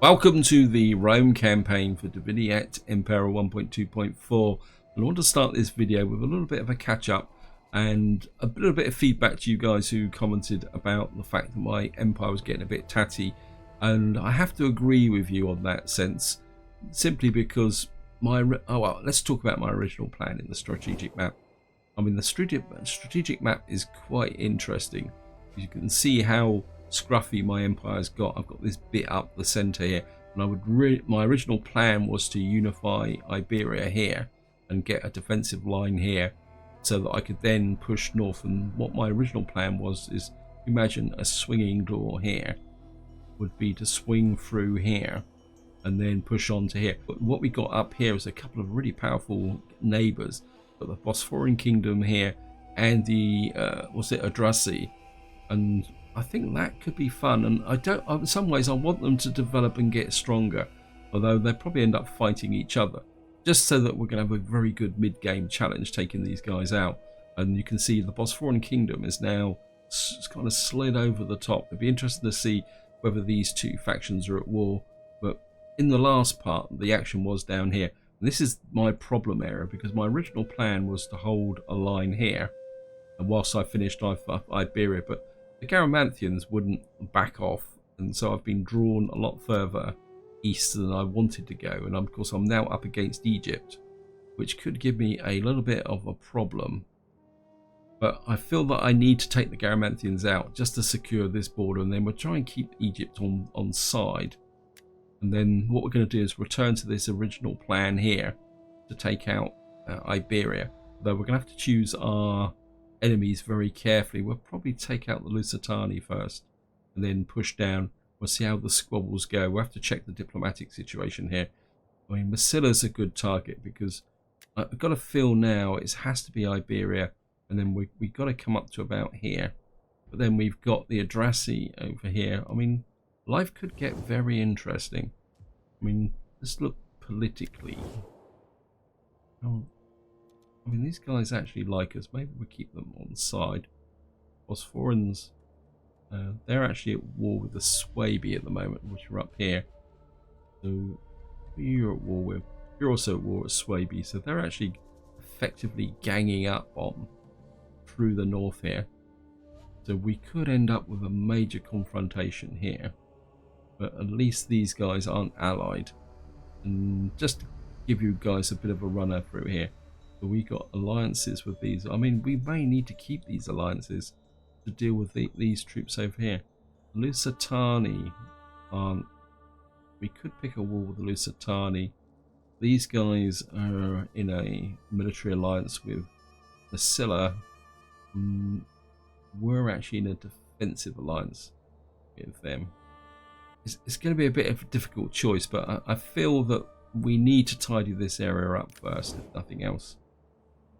Welcome to the Rome campaign for Vini Et Impera 1.2.4. I want to start this video with a little bit of a catch up and a little bit of feedback to you guys who commented about the fact that my empire was getting a bit tatty, and I have to agree with you on that sense, simply because let's talk about my original plan in the strategic map. I mean, the strategic map is quite interesting. You can see how scruffy my empire's got. I've got this bit up the center here, and my original plan was to unify Iberia here and get a defensive line here so that I could then push north. And what my original plan was is, imagine a swinging door here would be to swing through here and then push on to here. But what we got up here is a couple of really powerful neighbors, but the Bosphorian kingdom here and the Adrasi, and I think that could be fun. And in some ways I want them to develop and get stronger, although they'll probably end up fighting each other, just so that we're going to have a very good mid-game challenge taking these guys out. And you can see the Bosphorian kingdom is now kind of slid over the top. It'd be interesting to see whether these two factions are at war. But in the last part, the action was down here. And this is my problem area, because my original plan was to hold a line here, and whilst I finished off Iberia, but the Garamantians wouldn't back off, and so I've been drawn a lot further east than I wanted to go. And of course I'm now up against Egypt, which could give me a little bit of a problem. But I feel that I need to take the Garamantians out just to secure this border, and then we'll try and keep Egypt on side. And then what we're going to do is return to this original plan here to take out Iberia, though we're going to have to choose our enemies very carefully. We'll probably take out the Lusitani first and then push down. We'll see how the squabbles go. We'll have to check the diplomatic situation here. I mean, Massilla's a good target, because I've got a feel now it has to be Iberia, and then we've got to come up to about here. But then we've got the Adrasi over here. I mean, life could get very interesting. I mean, let's look politically. I mean, these guys actually like us. Maybe we keep them on side. Bosphorans, they're actually at war with the Swabi at the moment, which are up here. So who you're at war with? You're also at war with Swabi, so they're actually effectively ganging up on through the north here. So we could end up with a major confrontation here, but at least these guys aren't allied. And just to give you guys a bit of a runner through here, so we got alliances with these. I mean, we may need to keep these alliances to deal with these troops over here. Lusitani aren't. We could pick a war with the Lusitani. These guys are in a military alliance with Massilla. We're actually in a defensive alliance with them. It's going to be a bit of a difficult choice, but I feel that we need to tidy this area up first, if nothing else.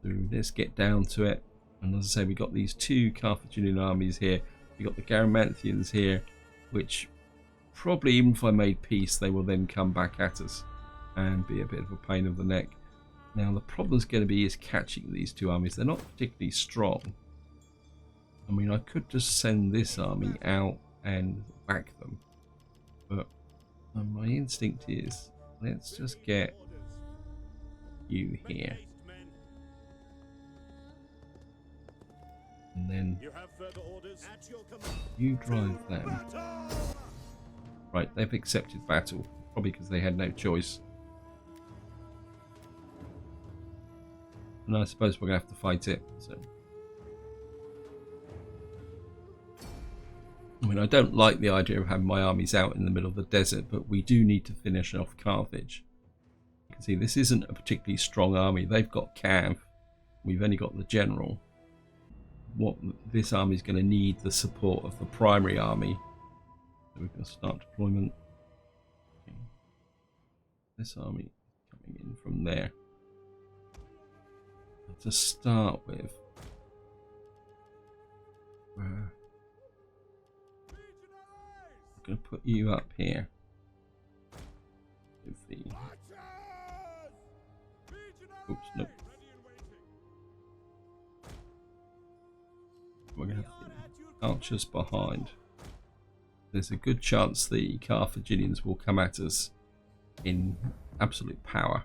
So let's get down to it. And as I say, we got these two Carthaginian armies here. We got the Garamantians here, which probably, even if I made peace, they will then come back at us and be a bit of a pain in the neck. Now the problem is going to be catching these two armies. They're not particularly strong. I mean, I could just send this army out and back them, but my instinct is, let's just get you here. And then you drive them. Right, they've accepted battle, probably because they had no choice. And I suppose we're going to have to fight it. So, I mean, I don't like the idea of having my armies out in the middle of the desert, but we do need to finish off Carthage. You can see this isn't a particularly strong army. They've got Cav. We've only got the general. What this army is going to need the support of the primary army. So we can start deployment. Okay. This army is coming in from there. To start with, I'm going to put you up here with the. Oops, nope. We're going to have the archers behind. there's a good chance the Carthaginians will come at us in absolute power.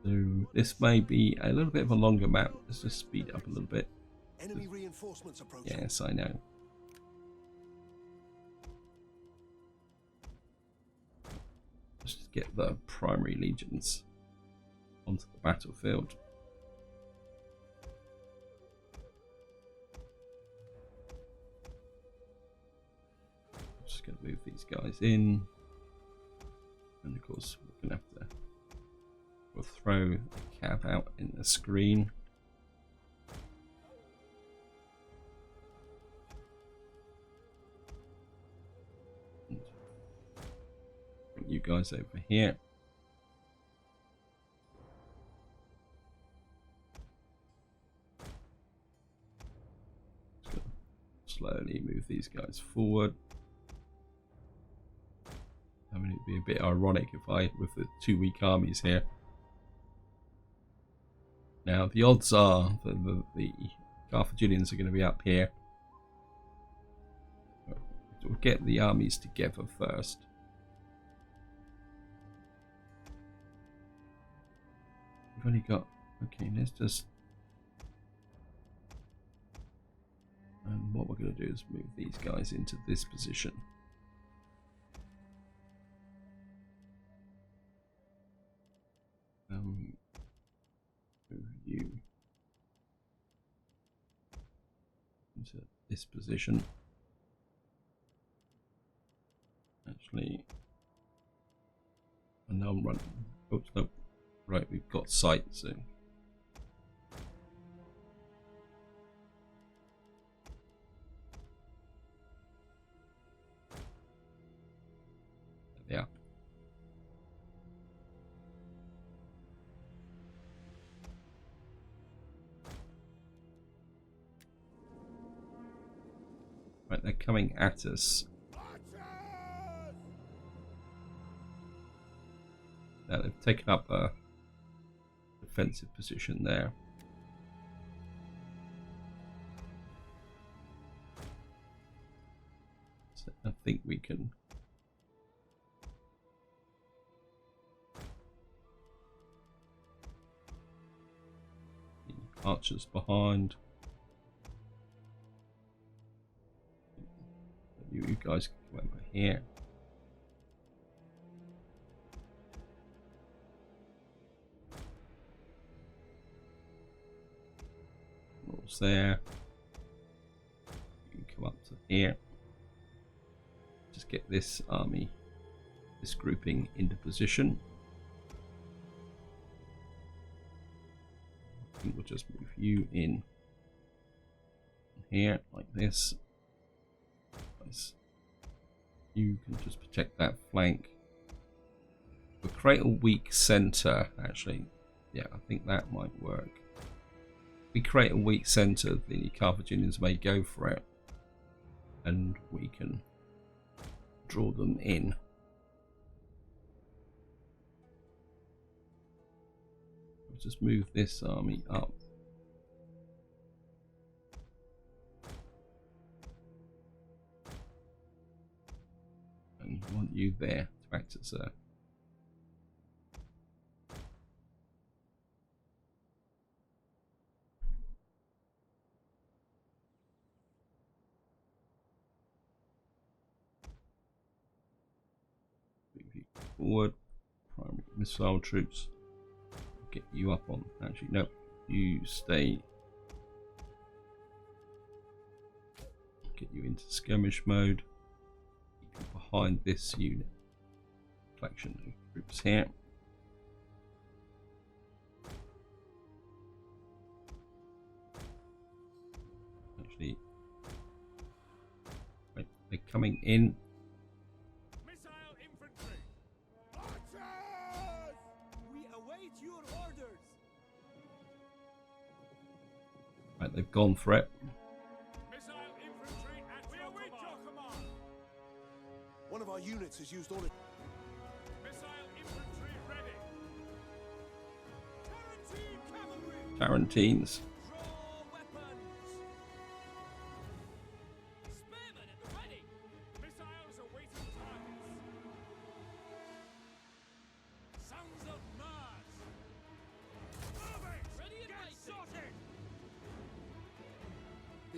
So this may be a little bit of a longer map. Let's just speed up a little bit. Enemy reinforcements approaching. Yes, I know. Let's just get the primary legions onto the battlefield. Just going to move these guys in, and of course we're going to have to throw the cab out in the screen. Bring you guys over here. Just gonna slowly move these guys forward. I mean, it'd be a bit ironic if I, with the 2 weak armies here. Now, the odds are that the Carthaginians are going to be up here. We'll get the armies together first. We've only got... Okay, let's just... And what we're going to do is move these guys into this position. Move you into this position. Actually, and now I'm running. Oops, no. Right, we've got sight, so yeah. Right, they're coming at us. Now they've taken up a defensive position there. So I think we can archers behind. You guys can come over here. What's there? You can come up to here. Just get this army, this grouping into position. I think we'll just move you in here like this. You can just protect that flank. We'll create a weak center, actually. Yeah, I think that might work. If we create a weak center, the Carthaginians may go for it. And we can draw them in. We'll just move this army up. And want you there to act as a forward. Primary missile troops. Get you up on. Actually, no, you stay. Get you into skirmish mode. Behind this unit collection of troops here. Actually, right, they're coming in. Missile infantry! Archers! We await your orders. Right, they've gone for it. One of our units has used all it. Missile infantry ready. Tarantine cavalry. Tarantines. Draw weapons. Spearmen at the ready.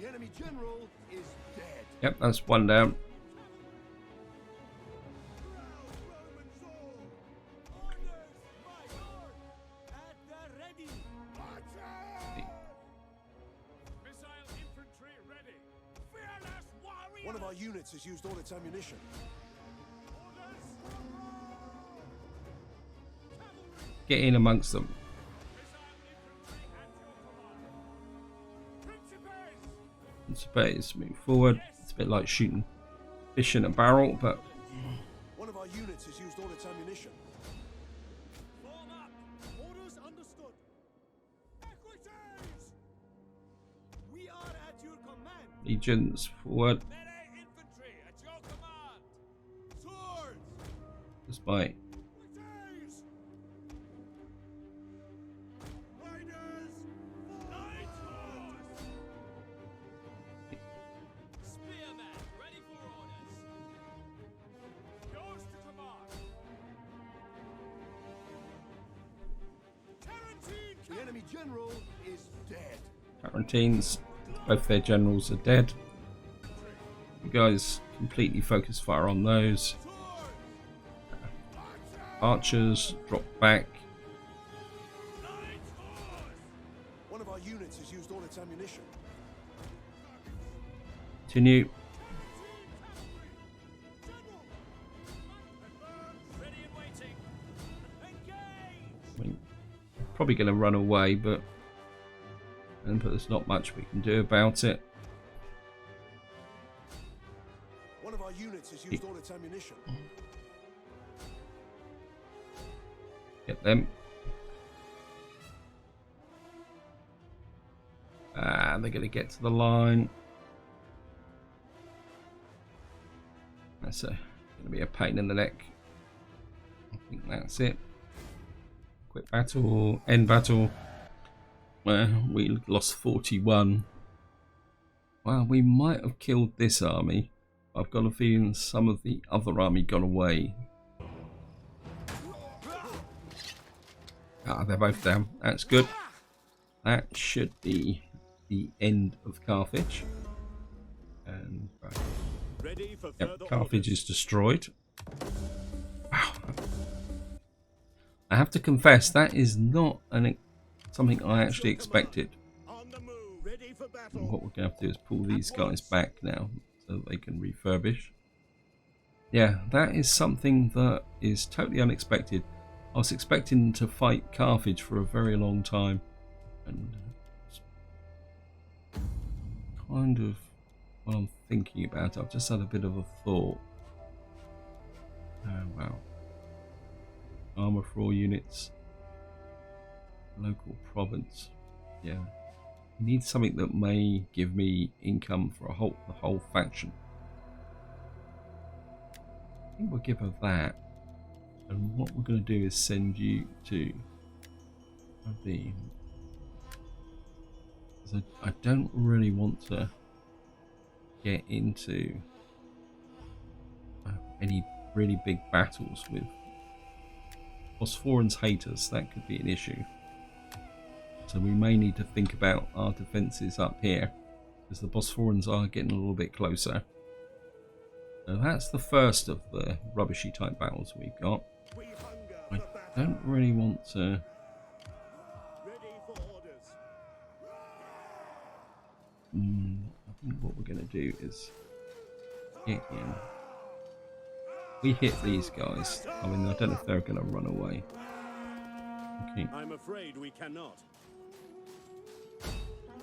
enemy general is dead. Yep, that's one down. Missile infantry ready. Fearless warrior. One of our units has used all its ammunition. Orders. Get in amongst them. Missile infantry at your command. Principes. It's about to move forward. It's a bit like shooting fish in a barrel, but One of our units has used all its ammunition. Form up. Orders understood. Equities. We are at your command. legions forward. Melee infantry at your command. Swords. Just by Equities. Riders. Light horse. Spearmen ready for orders. Yours to command. Tarantine. The enemy general is dead. Quarantines. Both their generals are dead. You guys completely focus fire on those. Archers drop back. One of our units has used all its ammunition. Continue. Ready and waiting. Engage. I mean, probably going to run away, but there's not much we can do about it. One of our units has used all its ammunition. Get them. They're going to get to the line. That's going to be a pain in the neck. I think that's it. Quit battle, end battle. We lost 41. Well, we might have killed this army. I've got a feeling some of the other army got away. They're both down. That's good. That should be the end of Carthage. And right. Ready for Yep, Carthage is destroyed. Wow. I have to confess, that is not something I actually expected. On the move. Ready for battle. And what we're going to have to do is pull these guys back now so that they can refurbish. Yeah, that is something that is totally unexpected. I was expecting to fight Carthage for a very long time, and it's kind of what I'm thinking about. I've just had a bit of a thought. Oh wow. Armor for all units. Local province. Yeah. I need something that may give me income for the whole faction. I think we'll give her that. And what we're going to do is send you to the... I don't really want to get into any really big battles with Phosphorans haters. That could be an issue. So we may need to think about our defences up here, because the Phosphorans are getting a little bit closer. So that's the first of the rubbishy type battles we've got. I don't really want to... Ready for orders. I think what we're going to do is get in. We hit these guys. I mean, I don't know if they're going to run away. Okay. I'm afraid we cannot.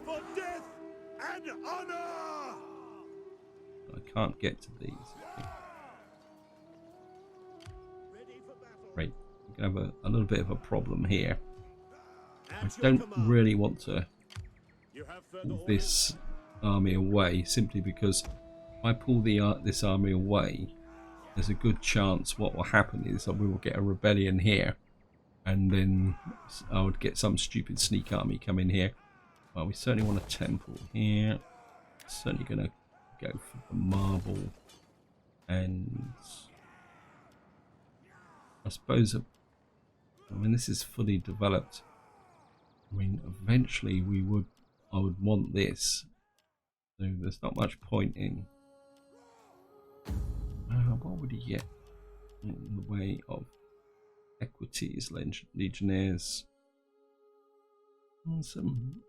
For death and honor! I can't get to these. Okay. Ready for battle. Right. We're going to have a little bit of a problem here. I At your don't command. really want to You have further pull orders? this army away, simply because if I pull this army away, there's a good chance what will happen is that we will get a rebellion here, and then I would get some stupid sneak army come in here. Well, we certainly want a temple here. Certainly going to go for the marble, and I suppose I mean this is fully developed. I mean eventually I would want this So there's not much point in. What would he get in the way of equities, legionnaires, and some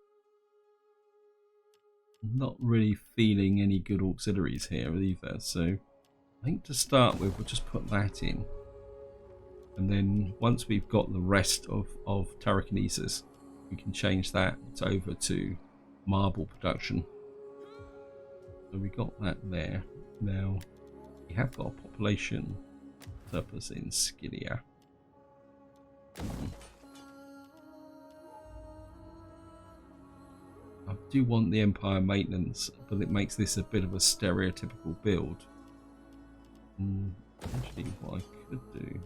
not really feeling any good auxiliaries here either. So I think to start with, we'll just put that in, and then once we've got the rest of Tarraconensis, we can change that over to marble production. So we got that there. Now we have got a population surplus in Scythia. I do want the Empire maintenance, but it makes this a bit of a stereotypical build. Actually, what I could do.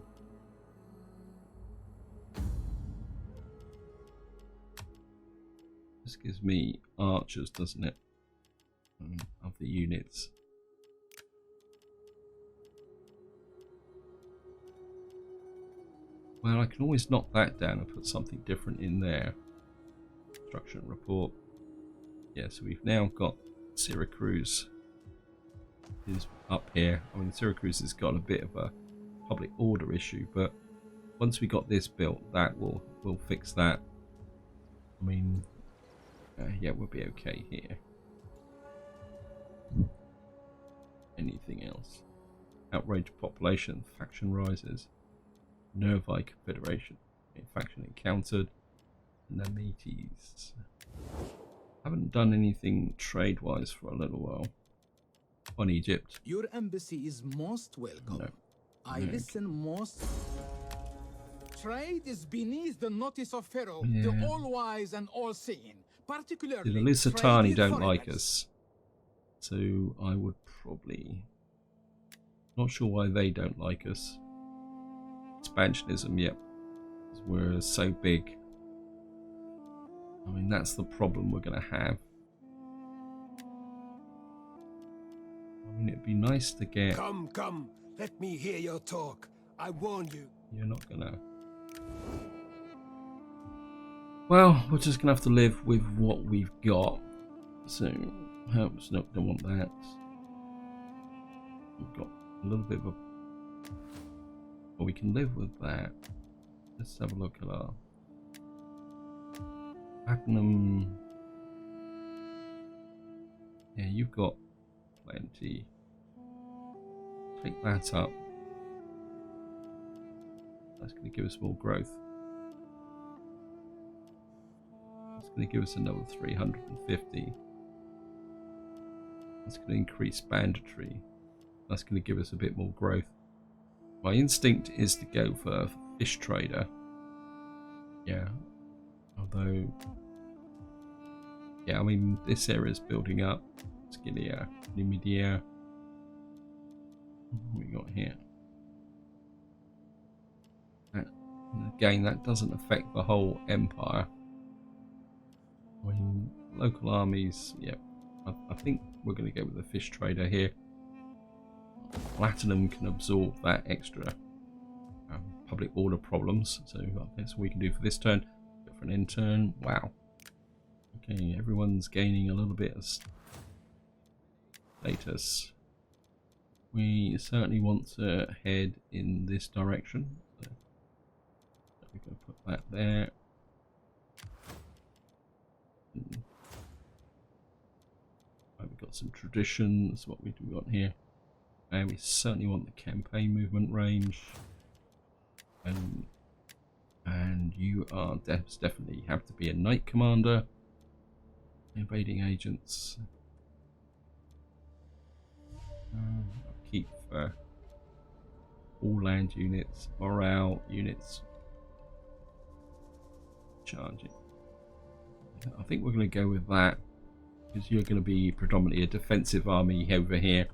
This gives me archers, doesn't it? Of the units. Well, I can always knock that down and put something different in there. Construction report. Yeah, so we've now got Syracuse is up here. I mean, Syracuse has got a bit of a public order issue, but once we got this built, that will fix that. I mean, yeah, we'll be okay here. Anything else? Outraged population, faction rises, Nervi Confederation, faction encountered, Nemetes. Haven't done anything trade-wise for a little while. On Egypt. Your embassy is most welcome. No. I listen most. Trade is beneath the notice of Pharaoh, Yeah. the all-wise and all-seeing. Particularly, The Lusitani trade don't with like foreigners. us, so I would probably. Not sure why they don't like us. Expansionism, yep. Because we're so big. I mean, that's the problem we're going to have. I mean, it'd be nice to get. Come, come. Let me hear your talk. I warn you. You're not gonna. Well, we're just gonna have to live with what we've got. So, perhaps not. Don't want that. We've got a little bit of a. Well, we can live with that. Let's have a look at our platinum. Yeah, you've got plenty. Take that up. That's going to give us more growth. That's going to give us another 350. That's going to increase banditry. That's going to give us a bit more growth. My instinct is to go for fish trader. Yeah. Although, yeah, I mean, this area is building up. Scythia, Numidia. What we got here? Again, that doesn't affect the whole empire. I mean, local armies, yep. I think we're going to go with the fish trader here. Platinum can absorb that extra public order problems, so that's what we can do for this turn. Go for an end turn. Wow. Okay, everyone's gaining a little bit of status. We certainly want to head in this direction. So we're going to put that there. Right, we've got some traditions. What we do got here? And we certainly want the campaign movement range. And you are definitely have to be a knight commander. Invading agents. Keep all land units, morale units. Charging. I think we're going to go with that because you're going to be predominantly a defensive army over here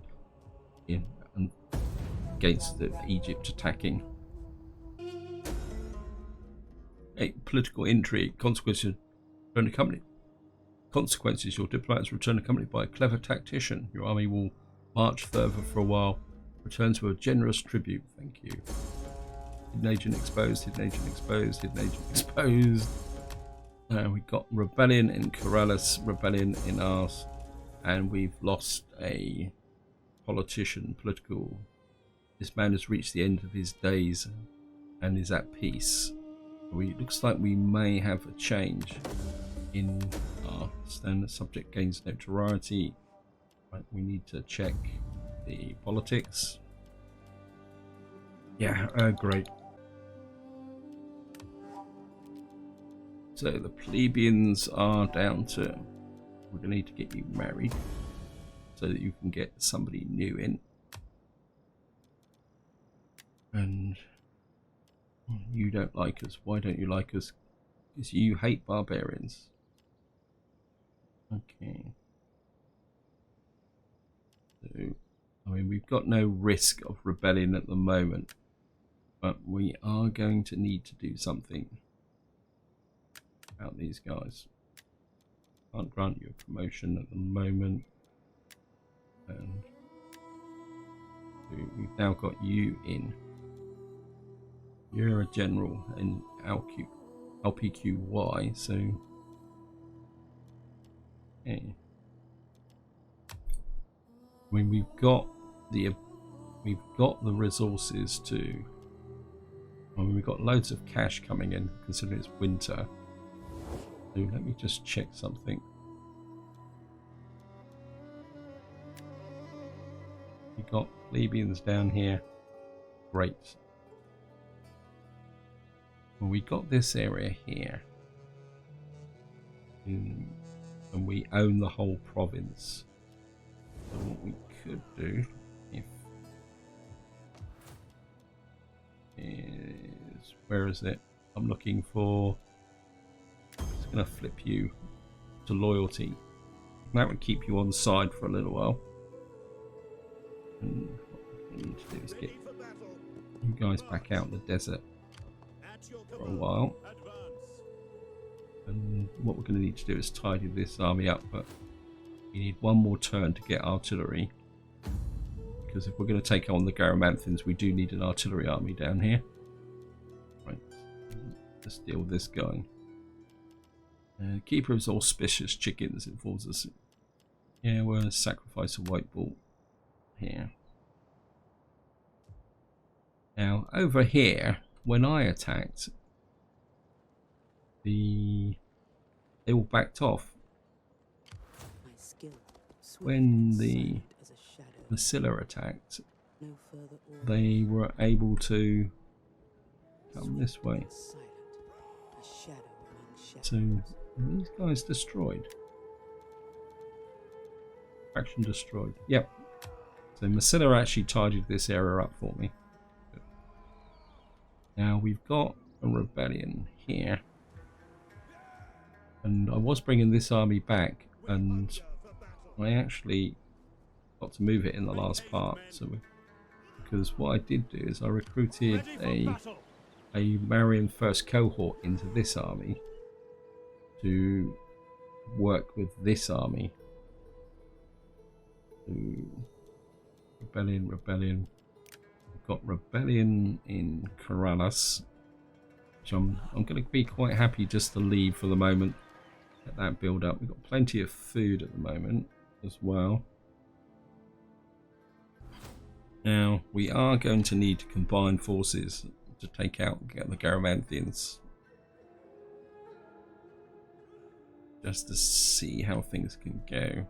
against the Egypt attacking. A political intrigue. Consequences. Return accompanied. Consequences. Your diplomats return accompanied by a clever tactician. Your army will march further for a while. Returns with a generous tribute. Thank you. Hidden agent exposed. Hidden agent exposed. Hidden agent exposed. We got rebellion in Corellis. Rebellion in ours. and we've lost a political. This man has reached the end of his days and is at peace. It looks like we may have a change in our standard. Subject gains notoriety. Right, we need to check the politics. Yeah, great. So the plebeians are down to, we're going to need to get you married so that you can get somebody new in. And you don't like us. Why don't you like us? Because you hate barbarians. Okay. So, I mean, we've got no risk of rebellion at the moment, but we are going to need to do something about these guys. Can't grant you a promotion at the moment, and we've now got you in. You're a general in LPQY, so okay. I mean, we've got the resources to. I mean, we've got loads of cash coming in, considering it's winter. So let me just check something. We've got plebeians down here. Great. Well, we got this area here, and we own the whole province. So what we could do is, where is it? I'm looking for. It's going to flip you to loyalty. That would keep you on side for a little while. And what we need to do is get you guys back out in the desert for a while. And what we're going to need to do is tidy this army up, but we need one more turn to get artillery, because if we're going to take on the Garamanthins, we do need an artillery army down here. Right, let's deal with this guy. Keeper of auspicious chickens informs us. Yeah, we're going to sacrifice a white bull here. Now over here, when I attacked, they all backed off. When the Masilla attacked, they were able to come this way. So these guys destroyed. Faction destroyed. Yep. So Masilla actually tidied this area up for me. Now we've got a rebellion here. And I was bringing this army back, and I actually got to move it in the last part. So because what I did do is I recruited a Marian first cohort into this army to work with this army. So, rebellion. We've got rebellion in Corrales, which I'm going to be quite happy just to leave for the moment. Let that build up. We've got plenty of food at the moment as well. Now we are going to need to combine forces to take out the Garamanthians, just to see how things can go.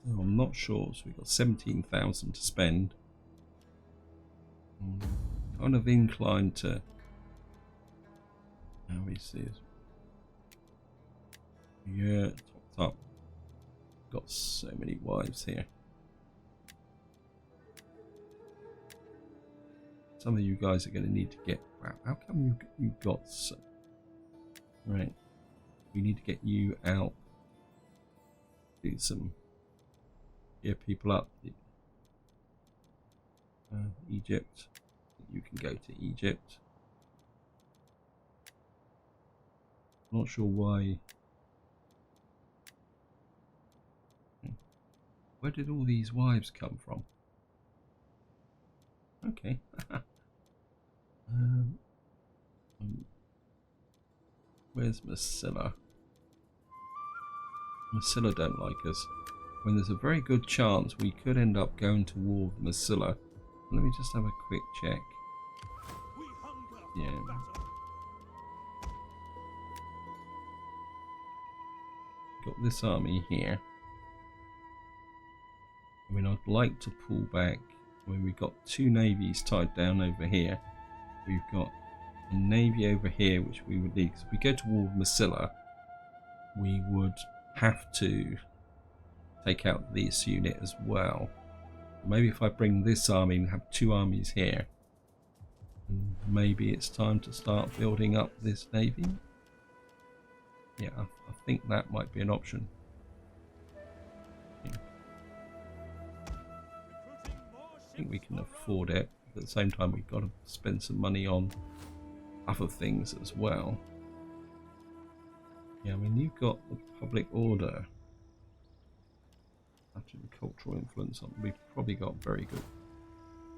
So I'm not sure. So we've got 17,000 to spend. I'm kind of inclined to. How we see it. Yeah, top. Got so many wives here. Some of you guys are going to need to get. Wow, how come you got so? Right, we need to get you out. Do some. Gear people up. Egypt. You can go to Egypt. Not sure why. Where did all these wives come from? Okay. Where's Masilla? Masilla don't like us. When there's a very good chance we could end up going to war with Masilla. Let me just have a quick check. We hunger Yeah. for battle. Got this army here. I mean, I'd like to pull back. I mean, we've got two navies tied down over here. We've got a navy over here, which we would need. Because if we go to war with Masilla, we would have to take out this unit as well. Maybe if I bring this army and have two armies here, maybe it's time to start building up this navy. Yeah, I think that might be an option. Yeah. I think we can afford it, but at the same time we've got to spend some money on other things as well. Yeah, I mean, you've got the public order. After the cultural influence, we've probably got very good.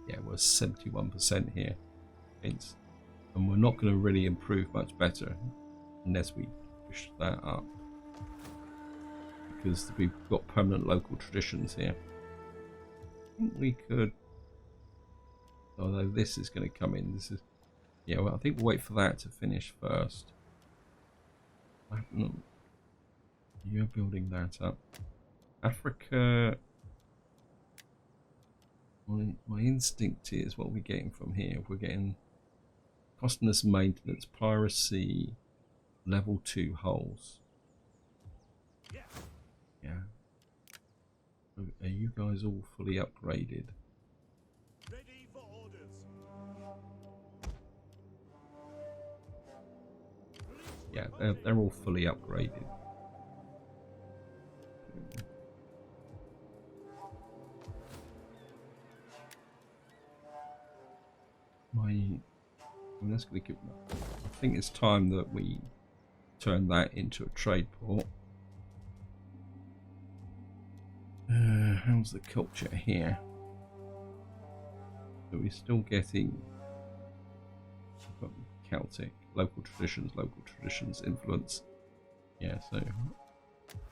Yeah, we're 71% here. And we're not going to really improve much better unless we push that up. Because we've got permanent local traditions here. I think we could, although this is going to come in. This is, yeah, well, I think we'll wait for that to finish first. You're building that up. Africa, my instinct is what we're getting from here. We're getting costing us maintenance, piracy, level 2 hulls. Yeah. Are you guys all fully upgraded? Ready for orders. Yeah, they're all fully upgraded. That's going to give, I think it's time that we turn that into a trade port. How's the culture here? Are we still getting Celtic, local traditions, influence? Yeah, so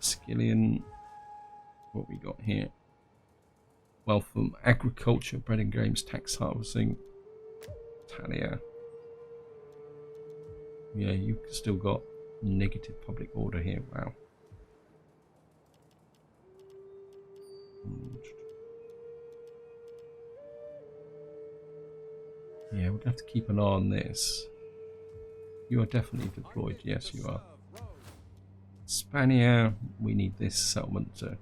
Skillian, what we got here? Wealth from agriculture, bread and games, tax harvesting, Italia. Yeah, you've still got negative public order here. Wow. Yeah, we're going to have to keep an eye on this. You are definitely deployed. Yes, you are. Spania, we need this settlement to...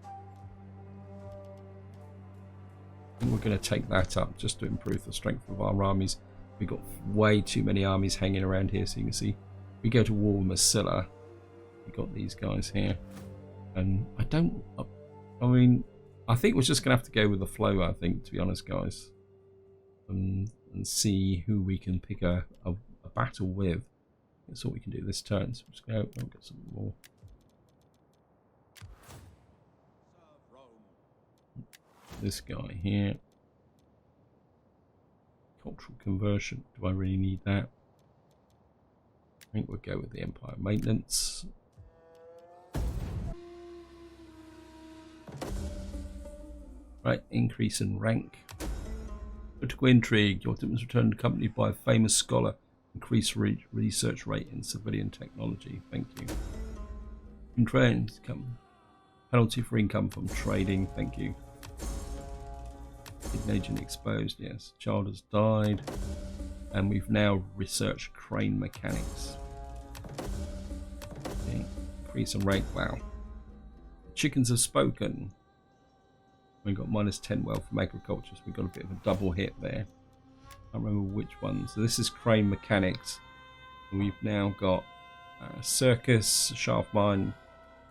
I think we're going to take that up just to improve the strength of our armies. We've got way too many armies hanging around here, so you can see we go to war with Masilla. We've got these guys here. And I mean, I think we're just going to have to go with the flow, I think, to be honest, guys. And see who we can pick a battle with. That's all we can do this turn. So just go, we'll get some more. This guy here. Cultural conversion. Do I really need that? I think we'll go with the Empire maintenance. Right, increase in rank. Political intrigue. Your team is returned accompanied by a famous scholar. Increase research rate in civilian technology. Thank you. Income. Penalty for income from trading. Thank you. Hidden agent exposed. Yes. Child has died. And we've now researched crane mechanics. Okay. Increase in rank. Wow. Chickens have spoken. We've got -10 wealth from agriculture, so we've got a bit of a double hit there. I can't remember which one. So this is crane mechanics. And we've now got circus, shaft mine,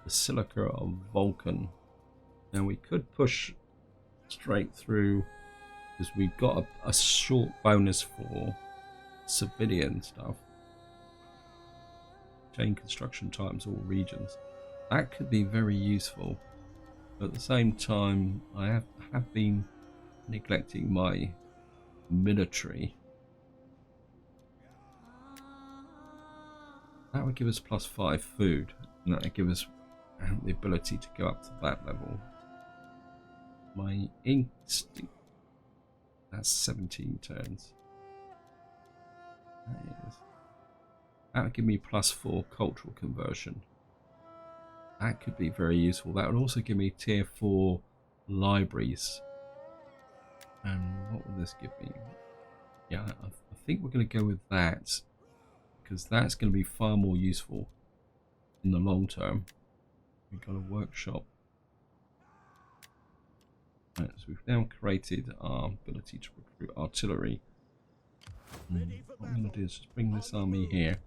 basilica of Vulcan. Now we could push straight through because we've got a short bonus for civilian stuff. Chain construction times all regions. That could be very useful. But at the same time, I have been neglecting my military. That would give us +5 food. And that'll give us the ability to go up to that level. My instinct, that's 17 turns. That would give me +4 cultural conversion. That could be very useful. That would also give me tier 4 libraries. And what will this give me? Yeah, I think we're going to go with that, because that's going to be far more useful in the long term. We've got a workshop. Right, so we've now created our ability to recruit artillery. What I'm going to do is just bring this army here.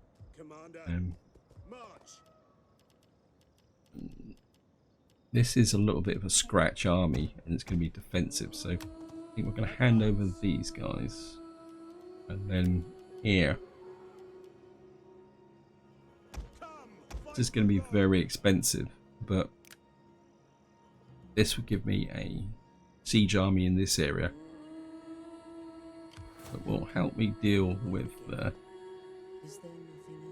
This is a little bit of a scratch army, and it's going to be defensive, so I think we're going to hand over these guys. And then here. This is going to be very expensive, but this would give me a siege army in this area that will help me deal with the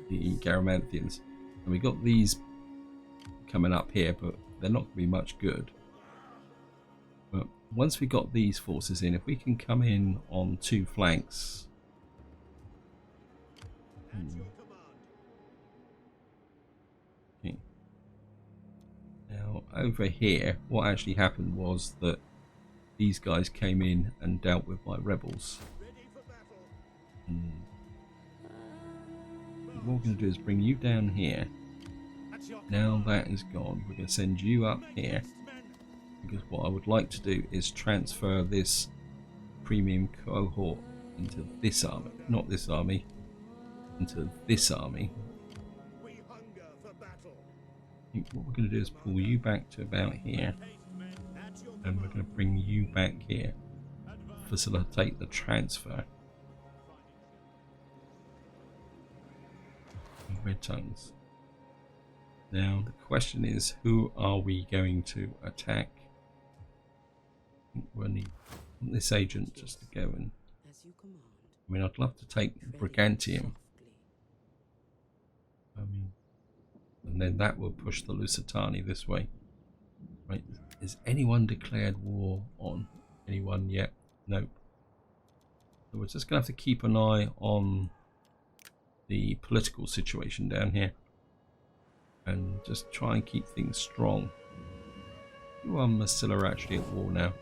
Garamanthians. And we got these coming up here, but they're not going to be much good. But once we got these forces in, if we can come in on 2 flanks. Okay. Now over here, what actually happened was that these guys came in and dealt with my rebels. What we're going to do is bring you down here. Now that is gone, we're going to send you up here, because what I would like to do is transfer this premium cohort into this army, not this army, into this army. I think what we're going to do is pull you back to about here, and we're going to bring you back here, facilitate the transfer. Red tongues. Now the question is, who are we going to attack? I think we'll need this agent just to go and... I mean, I'd love to take Brigantium. And then that will push the Lusitani this way. Right? Is anyone declared war on anyone yet? Nope. So we're just going to have to keep an eye on the political situation down here and just try and keep things strong. You and Massilla are actually at war now.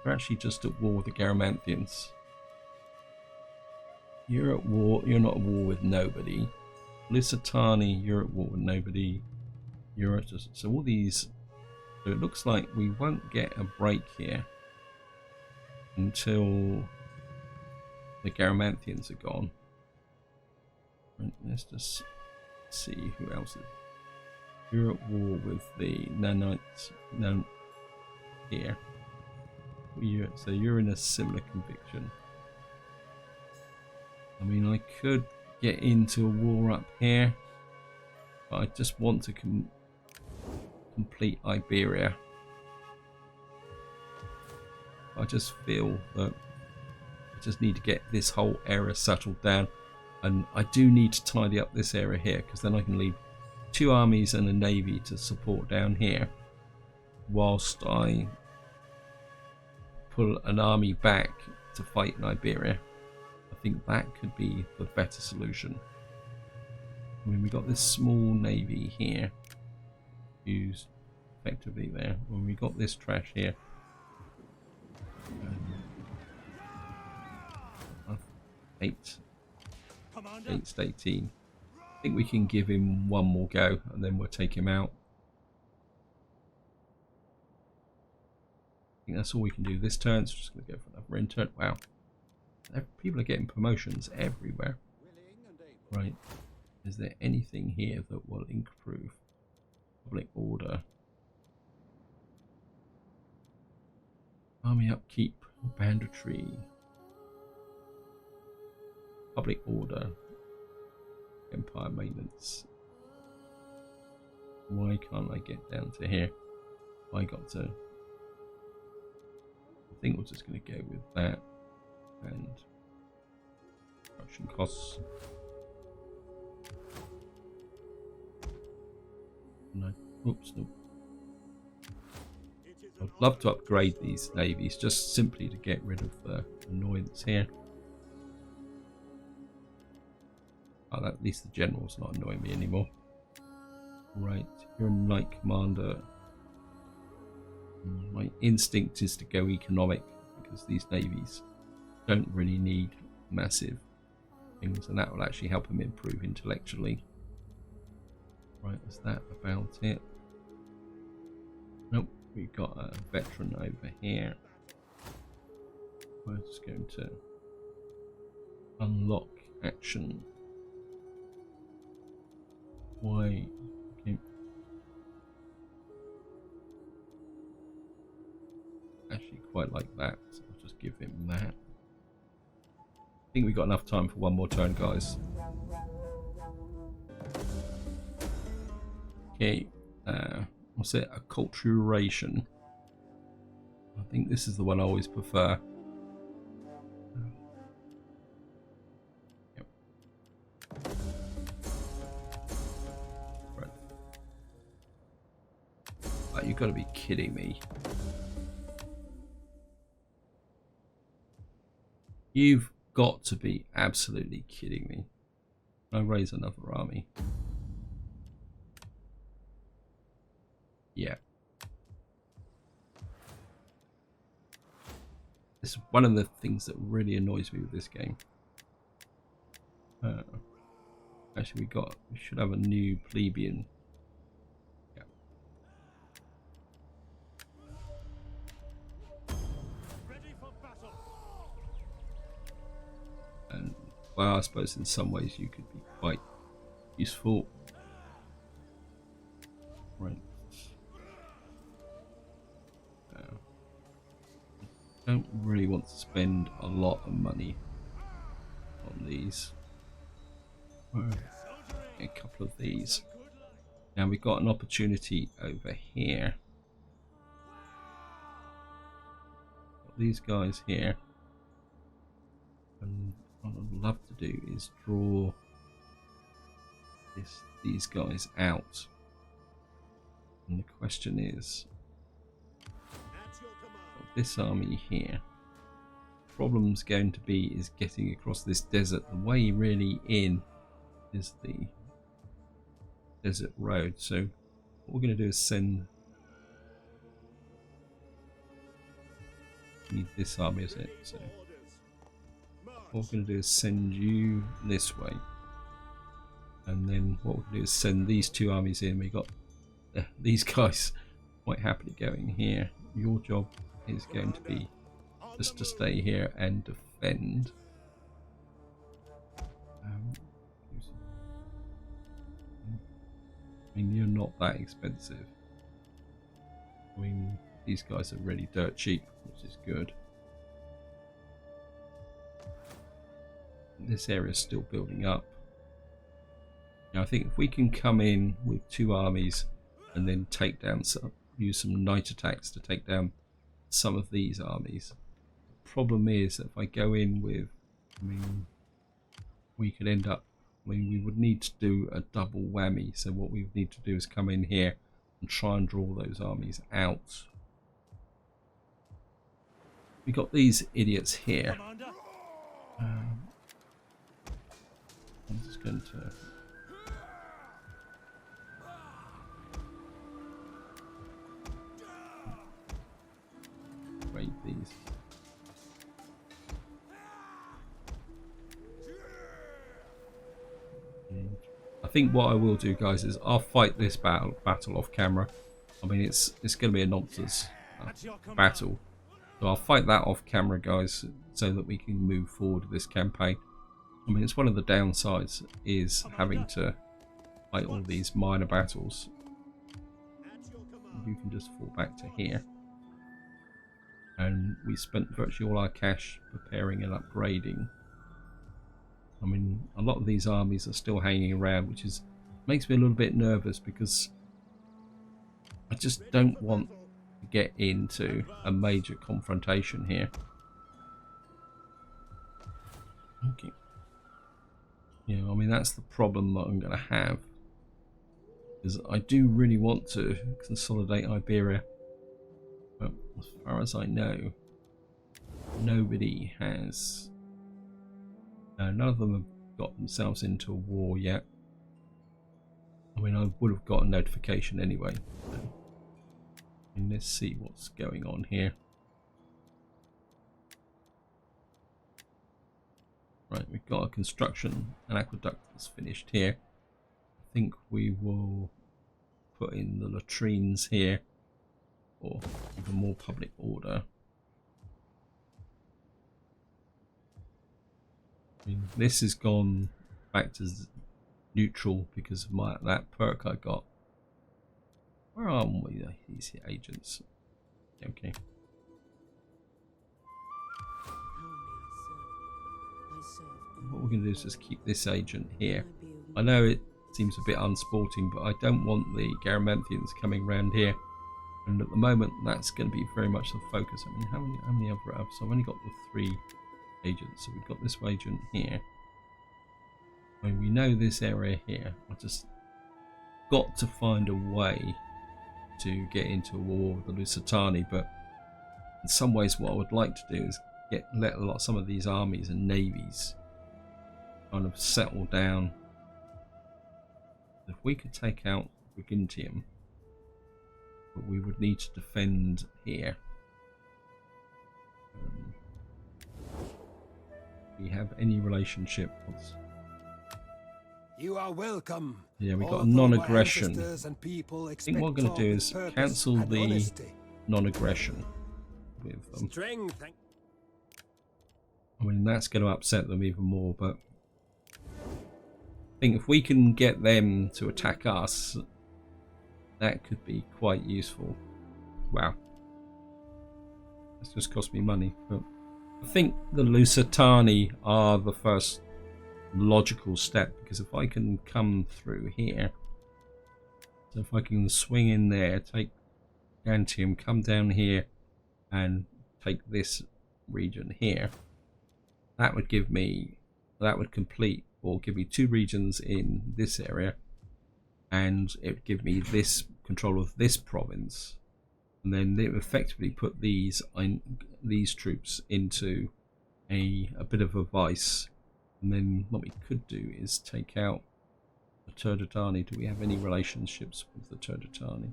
We're actually just at war with the Garamanthians. You're at war. You're not at war with nobody. Lusitani, you're at war with nobody. You're at just, so all these. So it looks like we won't get a break here until the Garamanthians are gone. Right, let's just see who else is. You're at war with the Nanites. No, here. So you're in a similar conviction. I mean, I could get into a war up here, but I just want to complete Iberia. I just feel that I just need to get this whole area settled down, and I do need to tidy up this area here, because then I can leave 2 armies and a navy to support down here whilst I pull an army back to fight in Iberia. I think that could be the better solution. I mean, we got this small navy here who's effectively there. When we got this trash here, 8 to 18. I think we can give him one more go and then we'll take him out. I think that's all we can do this turn, so we're just going to go for another intern. Wow. People are getting promotions everywhere. Right. Is there anything here that will improve public order? Army upkeep, banditry, public order, empire maintenance. Why can't I get down to here? I got to... I think we're just going to go with that. And production costs. No. Oops, no. I'd love to upgrade these navies just simply to get rid of the annoyance here. Oh, at least the general's not annoying me anymore. Right, you're a knight commander. My instinct is to go economic because these navies don't really need massive things, and that will actually help him improve intellectually. Right, is that about it? Nope, we've got a veteran over here. We're just going to unlock action. Why? Okay. Actually quite like that, so I'll just give him that. I think we've got enough time for one more turn, guys. Okay, what's it? Acculturation. I think this is the one I always prefer. Yep. Right. Oh, you've got to be kidding me. You've got to be absolutely kidding me. I raise another army. Yeah. This is one of the things that really annoys me with this game. Actually, we should have a new plebeian. Yeah. Ready for battle. And well, I suppose in some ways you could be quite useful. Right. I don't really want to spend a lot of money on these. A couple of these. Now we've got an opportunity over here. Got these guys here. And what I'd love to do is draw these guys out. And the question is, this army here, problem's going to be is getting across this desert. The way really in is the desert road. So what we're going to do is send, need this army, is it? So what we're going to do is send you this way, and then what we're going to do is send these two armies in. We got these guys quite happily going here. Your job is going to be just to stay here and defend. I mean, you're not that expensive. I mean, these guys are really dirt cheap, which is good. This area is still building up. Now, I think if we can come in with two armies and then take down some, use some night attacks to take down some of these armies. The problem is that if I go in with, I mean, we could end up, I mean, we would need to do a double whammy. So what we would need to do is come in here and try and draw those armies out. We got these idiots here. I'm just going to raid these. I think what I will do, guys, is I'll fight this battle off camera. I mean, it's going to be a nonsense battle, so I'll fight that off camera, guys, so that we can move forward with this campaign. I mean, it's one of the downsides is having to fight all these minor battles. You can just fall back to here. And we spent virtually all our cash preparing and upgrading. I mean, a lot of these armies are still hanging around, which makes me a little bit nervous because I just don't want to get into a major confrontation here. Okay. Yeah, I mean, that's the problem that I'm going to have. because I do really want to consolidate Iberia. But as far as I know, nobody has. None of them have got themselves into a war yet. I mean, I would have got a notification anyway. So, let's see what's going on here. Right, we've got a construction, an aqueduct that's finished here. I think we will put in the latrines here, or even more public order. I mean, this has gone back to neutral because of that perk I got. Where are we? These agents. Okay. What we're going to do is just keep this agent here. I know it seems a bit unsporting, but I don't want the Garamanthians coming around here. And at the moment, that's going to be very much the focus. I mean, how many other apps? I've only got the 3 agents. So we've got this agent here. I mean, we know this area here. I just got to find a way to get into a war with the Lusitani, but in some ways what I would like to do is let some of these armies and navies kind of settle down. If we could take out Brigantium, but we would need to defend here. Do we have any relationship with... You are welcome. Yeah, we got a non-aggression. I think what I'm going to do is cancel the non-aggression with them. I mean, that's going to upset them even more, but I think if we can get them to attack us, that could be quite useful. Wow. That's just cost me money, but I think the Lusitani are the first logical step, because if I can come through here, so if I can swing in there, take Antium, come down here and take this region here, that would give me, that would complete or give me 2 regions in this area, and it would give me this control of this province, and then they would effectively put these troops into a bit of a vice. And then what we could do is take out the Turdetani. Do we have any relationships with the Turdetani?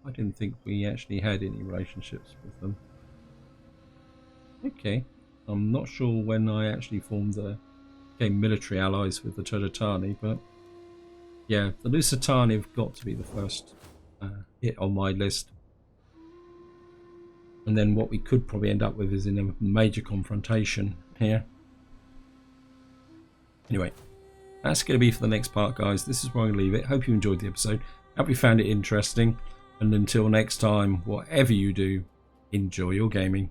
I didn't think we actually had any relationships with them. Okay, I'm not sure when I actually became military allies with the Turdetani, but yeah, the Lusitani have got to be the first hit on my list. And then what we could probably end up with is in a major confrontation here. Anyway, that's going to be for the next part, guys. This is where I'm going to leave it. Hope you enjoyed the episode. Hope you found it interesting. And until next time, whatever you do, enjoy your gaming.